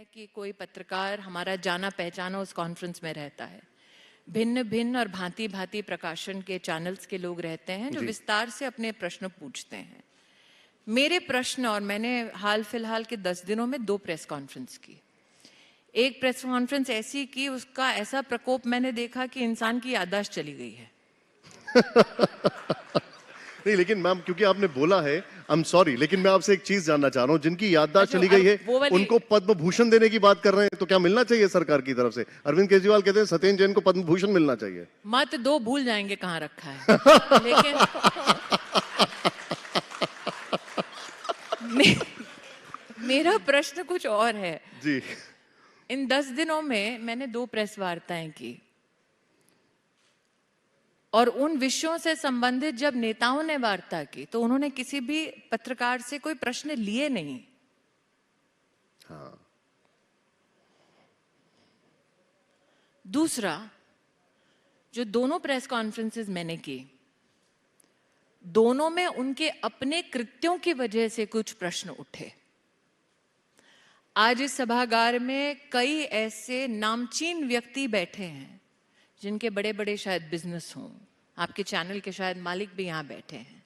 है कि कोई पत्रकार हमारा जाना पहचाना उस कॉन्फ्रेंस में रहता है। भिन्न भिन्न और भांति भांति प्रकाशन के चैनल्स के लोग रहते हैं जो विस्तार से अपने प्रश्न पूछते हैं। मेरे प्रश्न, और मैंने हाल फिलहाल के 10 दिनों में 2 प्रेस कॉन्फ्रेंस की। एक प्रेस कॉन्फ्रेंस ऐसी की, उसका ऐसा प्रकोप मैंने देखा कि इंसान की याददाश्त चली गई है। नहीं, लेकिन मैम क्योंकि आपने बोला है, आई एम सॉरी, लेकिन मैं आपसे एक चीज जानना चाह रहा हूं, जिनकी याददाश्त चली गई है उनको पद्म भूषण देने की बात कर रहे हैं, तो क्या मिलना चाहिए सरकार की तरफ से? अरविंद केजरीवाल कहते हैं सत्येंद्र जैन को पद्म भूषण मिलना चाहिए। मत दो, भूल जाएंगे कहां रखा है। लेकिन मेरा प्रश्न कुछ और है जी। इन 10 दिनों में मैंने 2 प्रेस वार्ताएं की, और उन विषयों से संबंधित जब नेताओं ने वार्ता की तो उन्होंने किसी भी पत्रकार से कोई प्रश्न लिए नहीं। हाँ। दूसरा, जो दोनों प्रेस कॉन्फ्रेंसेस मैंने की, दोनों में उनके अपने कृत्यों की वजह से कुछ प्रश्न उठे। आज इस सभागार में कई ऐसे नामचीन व्यक्ति बैठे हैं जिनके बड़े बड़े शायद बिजनेस हों, आपके चैनल के शायद मालिक भी यहां बैठे हैं।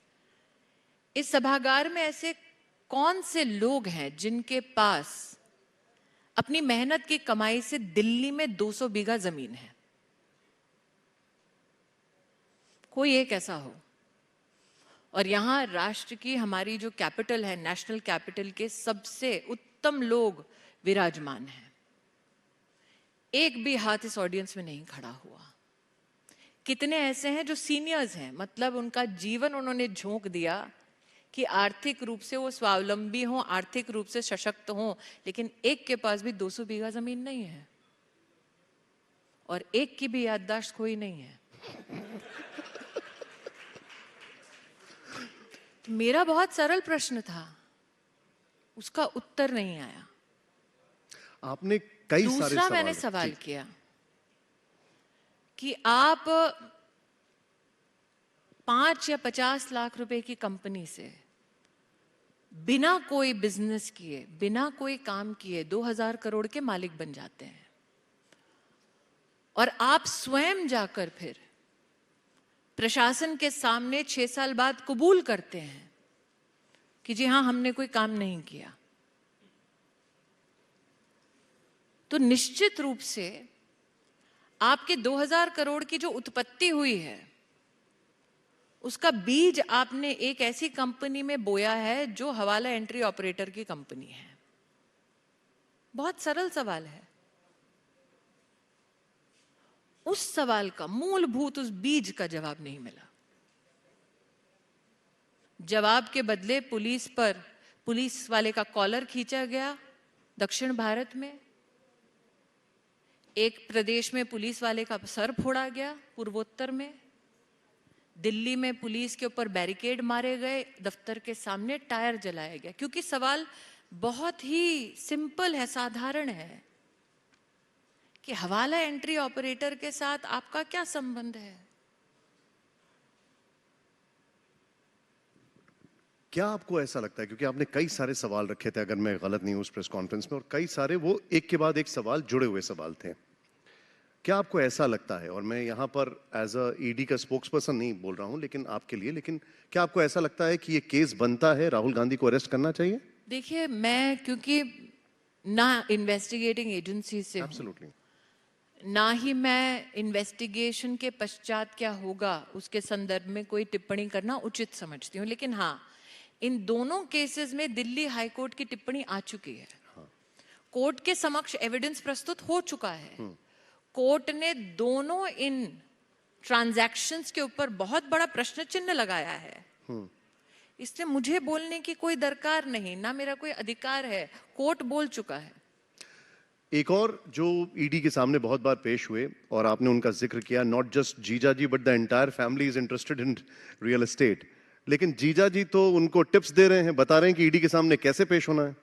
इस सभागार में ऐसे कौन से लोग हैं जिनके पास अपनी मेहनत की कमाई से दिल्ली में 200 बीघा जमीन है? कोई एक ऐसा हो। और यहां राष्ट्र की, हमारी जो कैपिटल है, नेशनल कैपिटल के सबसे उत्तम लोग विराजमान हैं। एक भी हाथ इस ऑडियंस में नहीं खड़ा हुआ। कितने ऐसे हैं जो सीनियर्स हैं, मतलब उनका जीवन उन्होंने झोंक दिया कि आर्थिक रूप से वो स्वावलंबी हों, आर्थिक रूप से सशक्त हों, लेकिन एक के पास भी 200 बीघा जमीन नहीं है और एक की भी याददाश्त कोई नहीं है। तो मेरा बहुत सरल प्रश्न था, उसका उत्तर नहीं आया। आपने कई सारे दूसरा मैंने सवाल किया कि आप 5 या 50 लाख रुपए की कंपनी से बिना कोई बिजनेस किए, बिना कोई काम किए 2000 करोड़ के मालिक बन जाते हैं, और आप स्वयं जाकर फिर प्रशासन के सामने 6 साल बाद कबूल करते हैं कि जी हां, हमने कोई काम नहीं किया। तो निश्चित रूप से आपके 2000 करोड़ की जो उत्पत्ति हुई है, उसका बीज आपने एक ऐसी कंपनी में बोया है जो हवाला एंट्री ऑपरेटर की कंपनी है। बहुत सरल सवाल है। उस सवाल का मूलभूत, उस बीज का जवाब नहीं मिला। जवाब के बदले पुलिस वाले का कॉलर खींचा गया। दक्षिण भारत में एक प्रदेश में पुलिस वाले का सर फोड़ा गया, पूर्वोत्तर में दिल्ली में पुलिस के ऊपर बैरिकेड मारे गए, दफ्तर के सामने टायर जलाया गया। क्योंकि सवाल बहुत ही सिंपल है, साधारण है कि हवाला एंट्री ऑपरेटर के साथ आपका क्या संबंध है? क्या आपको ऐसा लगता है, क्योंकि आपने कई सारे सवाल रखे थे, अगर मैं गलत नहीं हूं, उस प्रेस कॉन्फ्रेंस में, और कई सारे वो एक के बाद एक सवाल जुड़े हुए सवाल थे, क्या आपको ऐसा लगता है, और मैं यहां पर एज अ ईडी का स्पोक्स पर्सन नहीं बोल रहा हूं लेकिन आपके लिए, लेकिन क्या आपको ऐसा लगता है कि ये केस बनता है, राहुल गांधी को अरेस्ट करना चाहिए? देखिए, मैं क्योंकि ना इन्वेस्टिगेटिंग एजेंसी से एब्सोल्युटली, ना ही मैं इन्वेस्टिगेशन के पश्चात क्या होगा उसके संदर्भ में कोई टिप्पणी करना उचित समझती हूँ, लेकिन हाँ, इन दोनों केसेस में दिल्ली हाईकोर्ट की टिप्पणी आ चुकी है। हाँ। कोर्ट के समक्ष एविडेंस प्रस्तुत हो चुका है। कोर्ट ने दोनों इन ट्रांजैक्शंस के ऊपर बहुत बड़ा प्रश्न चिन्ह लगाया है। इसलिए मुझे बोलने की कोई दरकार नहीं, ना मेरा कोई अधिकार है, कोर्ट बोल चुका है। एक और जो ईडी के सामने बहुत बार पेश हुए और आपने उनका जिक्र किया, not just jija ji but the entire family is interested in real estate, लेकिन जीजा जी तो उनको टिप्स दे रहे हैं, बता रहे हैं कि ईडी के सामने कैसे पेश होना है।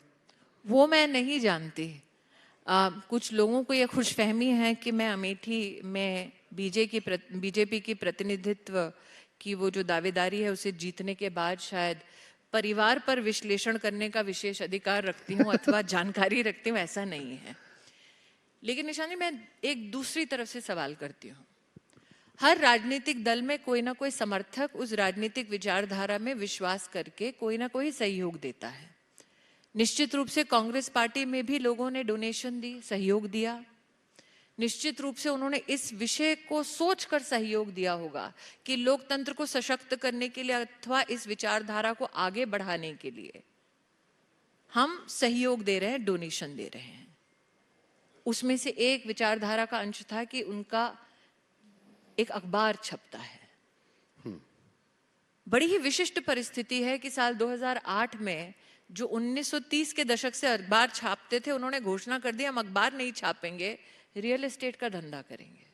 वो मैं नहीं जानती। कुछ लोगों को यह खुशफहमी है कि मैं अमेठी में बीजेपी की प्रतिनिधित्व की वो जो दावेदारी है उसे जीतने के बाद शायद परिवार पर विश्लेषण करने का विशेष अधिकार रखती हूँ अथवा जानकारी रखती हूँ, ऐसा नहीं है। लेकिन निशान जी, मैं एक दूसरी तरफ से सवाल करती हूँ। हर राजनीतिक दल में कोई ना कोई समर्थक उस राजनीतिक विचारधारा में विश्वास करके कोई ना कोई सहयोग देता है। निश्चित रूप से कांग्रेस पार्टी में भी लोगों ने डोनेशन दी, सहयोग दिया। निश्चित रूप से उन्होंने इस विषय को सोचकर सहयोग दिया होगा कि लोकतंत्र को सशक्त करने के लिए अथवा इस विचारधारा को आगे बढ़ाने के लिए हम सहयोग दे रहे हैं, डोनेशन दे रहे हैं। उसमें से एक विचारधारा का अंश था कि उनका एक अखबार छपता है। बड़ी ही विशिष्ट परिस्थिति है कि साल 2008 में जो 1930 के दशक से अखबार छापते थे, उन्होंने घोषणा कर दी हम अखबार नहीं छापेंगे, रियल एस्टेट का धंधा करेंगे।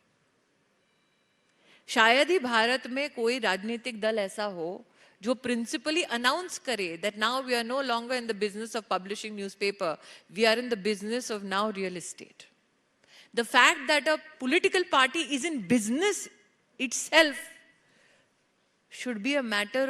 शायद ही भारत में कोई राजनीतिक दल ऐसा हो जो प्रिंसिपली अनाउंस करे that now we are no longer in the business of publishing newspaper, we are in the business of now real estate. The fact that a political party is in business itself should be a matter